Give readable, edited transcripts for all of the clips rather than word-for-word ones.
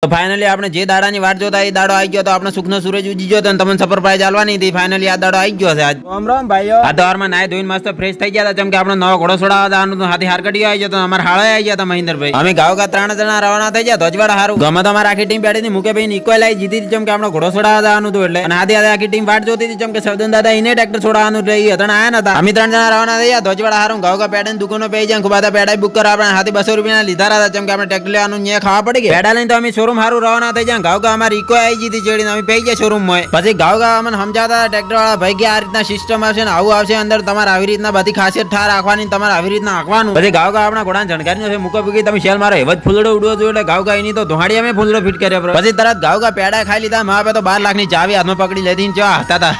તો ફાઇનલી આપણે જે દાડાની વાટ જોતા એ દાડો આવી ગયો તો આપણે સુખનો સૂરજ ઉજી ગયો તો તમને સરપ્રાઈઝ આલવાની હતી. ફાઇનલી આ દાડો આવી ગયો છે આજ. રામ રામ ભાઈઓ. આ દવારમાં નાય ધોઈને મસ્ત ફ્રેશ થઈ ગયા હતા જેમ કે આપણે નવો ઘોડો છોડાવવા જવાનું હતું. હાથી હારકડી આવી ગયો તો અમારા હાળા આવી ગયા હતા મહેન્દ્રભાઈ. અમે ગાવકા 3 જણા રવાના થઈ ગયા ધ્વજવાડા હારું. ગમે તો અમારી આખી ટીમ બેઠી હતી. મુકેભાઈ ઇક્વલ આવી જીતી હતી જેમ કે આપણે ઘોડો છોડાવવા જવાનું હતું એટલે. અને આધી આખી ટીમ વાટ જોતી હતી જેમ કે સબદન દાદા એને ટ્રેક્ટર છોડાવવાનું એટલે એ હતા આયા નતા. અમે 3 જણા રવાના થઈ ગયા ધ્વજવાડા હારું. ગાવકા પેડા દુકાનો પે જાય ખૂબ પેડા બુક કરવા આપણે હાથી 200 રૂપિયા લીધા હતા જેમ કે આપણે ટ્રેક્ટર લેવાનું ન્યા ખાવા પડી ગયા. પેડા લઈને તો અમે શોરૂમ હારું રવાના થઈ ગયા. ગાવકા અમારી ઇકો આવી જીતી ચડીને અમે પઈ ગયા શોરૂમ માં. પછી ગાવકા અમને સમજાતા ટ્રેક્ટર વાળા ભાઈ કે આ રીતના સિસ્ટમ આવશે ને આવું આવશે અંદર તમારે આવી રીતના બધી ખાસિયત ઠાર રાખવાની તમારે આવી રીતના આંકવાનું. પછી ગાવકા આપણા ઘોડાને જાણકારી છે મૂકો પૂકી તમે શેલ મારો એવો જ ફૂલડો ઉડવો જોઈએ એટલે ગાવકા એની તો ધોહાડી અમે ફૂલડો ફિટ કર્યો. પછી તરત ગાવકા પેડા ખાઈ લીધા. માપે તો 12 લાખની ચાવી હાથમાં પકડી લીધી ચા હતા.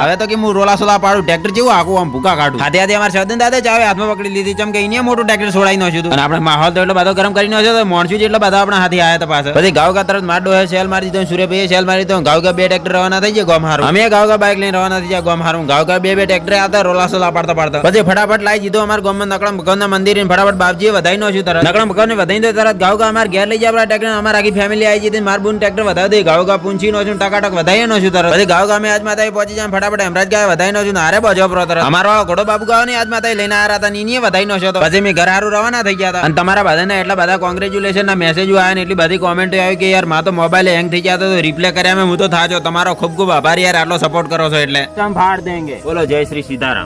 હવે તો કે હું રોલા સોલા પાડું ટ્રેક્ટર જેવું આખું આમ ભૂકા કાઢું. હાથે હાથે અમારા સદન દાદા ચાવી હાથમાં પકડી લીધી જેમ કે એને મોટું ટ્રેક્ટર છોડાઈ નાખ્યું. અને આપણે માહોલ તો એટલો બધો ગરમ કરી નાખ્યો તો મોણસું જેટલો બધા આપણા હાથી આવ્યા હતા પાછા. પછી ગાવકા તરત માડો શેલ મારી દીધો. સુરેભાઈ શેલ મારી દીધો. ગાવકા 2 ટ્રેક્ટર રવાના થઈ ગયા ગોમ હારું. અમે ગાવકા બાઇક લઈને રવાના થઈ ગયા ગોમ હારું. ગાવકા 2 ટ્રેક્ટર હતા રોલા સોલા પાડતા પાડતા. પછી ફટાફટ લાવી દીધો અમારા ગામમાં નકળમ ભગવાનના મંદિર ફટાફટ બાપજીએ વધાઈ નો છું તરત. નકળમ ભગવાનને વધાઈ દો તરત ગાવકા અમાર ઘેર લઈ જાય આપણા ટ્રેક્ટર. અમારી આખી ફેમિલી આવી જતી. માર બુન ટ્રેક્ટર વધાવી દે. ગાવકા પૂંછી નો છું ટકાટક વધાઈ નો છું તરત. પછી ગાવકા અમે આજ માતા પહોંચી જાય ફટાફટ હેમરાજ ગાય વધાઈ નો છું હારે બજો પ્રો તરત. અમારો ઘોડો બાબુ ગાવ ની આજ માતા લઈને આવ્યા હતા નીની વધાઈ નો છો તો પછી મેં ઘર હારું રવાના થઈ ગયા હતા. અને તમારા બધાને એટલા બધા કોંગ્રેચ્યુલેશન ના મેસેજો આવ્યા ને એટલી બધી કોમેન્ટો આવી કે યાર માં તો મોબાઈલ હેંગ થઈ ગયા તો રિપ્લે કર્યા મેં હું તો થાજો. તમારો ખૂબ ખૂબ આભાર યાર આટલો સપોર્ટ કરો છો એટલે. हम फाड़ देंगे. બોલો જય શ્રી સીતારામ.